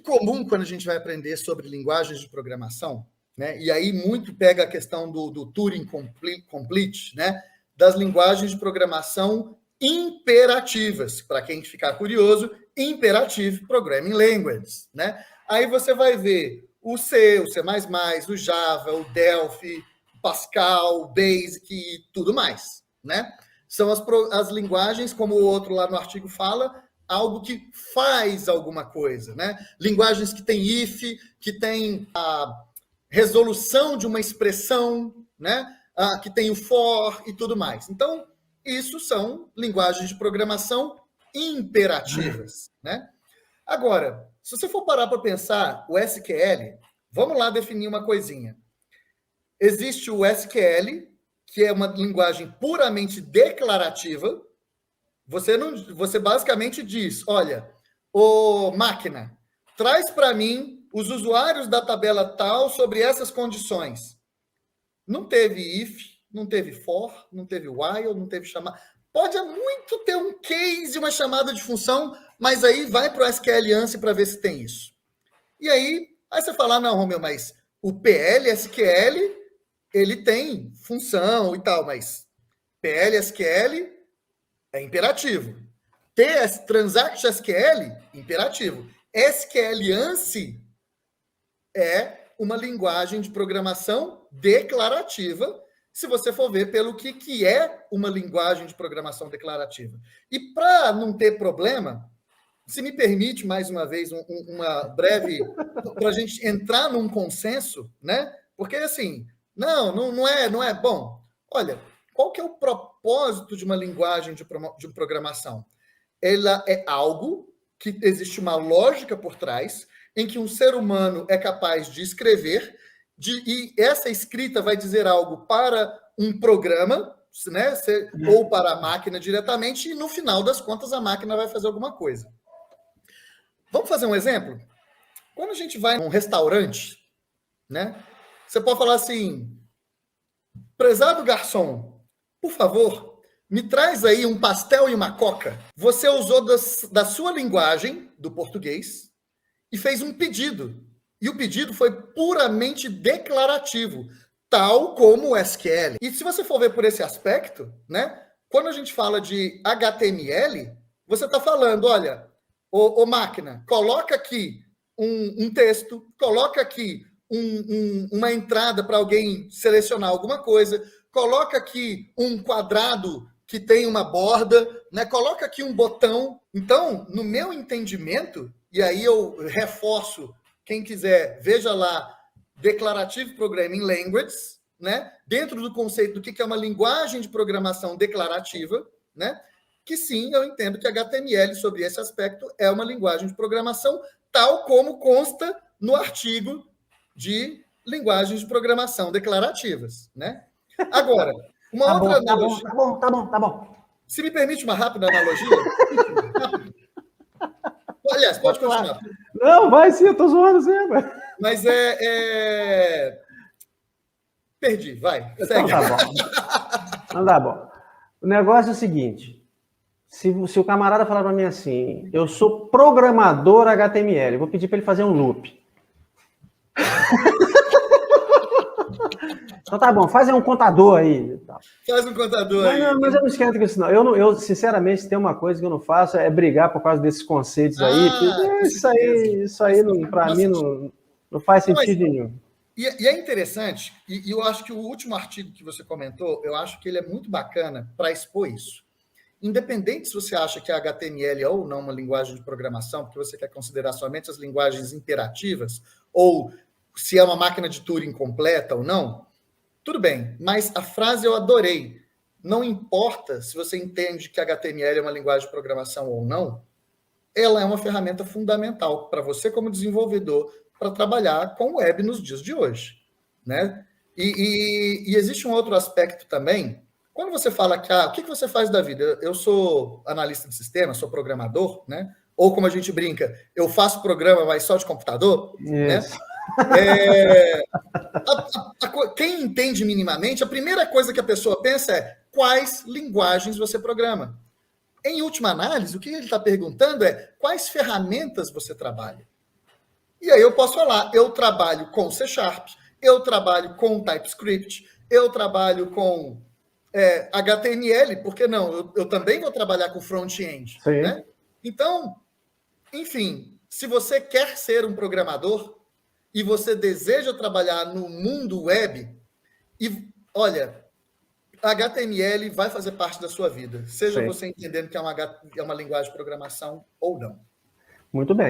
comum quando a gente vai aprender sobre linguagens de programação, né? E aí muito pega a questão do Turing Complete, né? Das linguagens de programação imperativas. Para quem ficar curioso, Imperative Programming Languages, né? Aí você vai ver o C, o C++, o Java, o Delphi, Pascal, Basic e tudo mais, né? São as linguagens, como o outro lá no artigo fala, algo que faz alguma coisa, né? Linguagens que tem if, que tem a resolução de uma expressão, né? Que tem o for e tudo mais. Então, isso são linguagens de programação imperativas, né? Agora, se você for parar para pensar, o SQL, vamos lá definir uma coisinha. Existe o SQL, que é uma linguagem puramente declarativa. Você basicamente diz, olha, ô máquina, traz para mim os usuários da tabela tal sobre essas condições. Não teve if, não teve for, não teve while, não teve chamada. Pode muito ter um case, uma chamada de função, mas aí vai para o SQL ANSI para ver se tem isso. E aí você fala, não, Romeu, mas o PL/SQL, ele tem função e tal, mas PL/SQL é imperativo. Transact SQL, imperativo. SQL ANSI é uma linguagem de programação declarativa, se você for ver pelo que é uma linguagem de programação declarativa. E para não ter problema, se me permite, mais uma vez, uma breve... para a gente entrar num consenso, né? Porque, assim, não é... Bom, olha, qual que é o propósito de uma linguagem de programação? Ela é algo que existe uma lógica por trás, em que um ser humano é capaz de escrever, e essa escrita vai dizer algo para um programa, né, ou para a máquina diretamente, e no final das contas a máquina vai fazer alguma coisa. Vamos fazer um exemplo? Quando a gente vai num restaurante, né, você pode falar assim, prezado garçom, por favor, me traz aí um pastel e uma coca. Você usou da sua linguagem, do português, e fez um pedido. E o pedido foi puramente declarativo, tal como o SQL. E se você for ver por esse aspecto, né, quando a gente fala de HTML, você está falando, olha, ô máquina, coloca aqui um texto, coloca aqui uma entrada para alguém selecionar alguma coisa, coloca aqui um quadrado que tem uma borda, né, coloca aqui um botão. Então, no meu entendimento, e aí eu reforço, quem quiser, veja lá, Declarative Programming Languages, né? Dentro do conceito do que é uma linguagem de programação declarativa, né? Que sim, eu entendo que HTML, sobre esse aspecto, é uma linguagem de programação, tal como consta no artigo de linguagens de programação declarativas, né? Agora, uma outra analogia... Tá bom. Se me permite uma rápida analogia... Aliás, pode continuar. Não, vai sim, eu tô zoando sempre. Mas perdi, vai. Então Segue. tá bom. Não dá bom. O negócio é o seguinte, se o camarada falar para mim assim, eu sou programador HTML, eu vou pedir para ele fazer um loop. Então tá bom, faz um contador aí. Faz um contador aí. Não, mas eu não esquento com isso, não. Eu, sinceramente, tem uma coisa que eu não faço, é brigar por causa desses conceitos aí. Isso aí para mim não faz sentido nenhum. E é interessante, e eu acho que o último artigo que você comentou, eu acho que ele é muito bacana para expor isso. Independente se você acha que a HTML é ou não uma linguagem de programação, porque você quer considerar somente as linguagens imperativas, ou se é uma máquina de Turing completa ou não, tudo bem, mas a frase eu adorei. Não importa se você entende que HTML é uma linguagem de programação ou não, ela é uma ferramenta fundamental para você como desenvolvedor para trabalhar com web nos dias de hoje, né? E existe um outro aspecto também. Quando você fala que o que você faz da vida? Eu sou analista de sistema, sou programador, né? Ou como a gente brinca, eu faço programa, mas só de computador, né? Quem entende minimamente, a primeira coisa que a pessoa pensa é quais linguagens você programa. Em última análise, o que ele está perguntando é quais ferramentas você trabalha. E aí eu posso falar, eu trabalho com C#, eu trabalho com TypeScript, eu trabalho com HTML, por que não? Eu também vou trabalhar com front-end, né? Então, enfim, se você quer ser um programador e você deseja trabalhar no mundo web, e olha, HTML vai fazer parte da sua vida, seja você entendendo que é uma linguagem de programação ou não. Muito bem.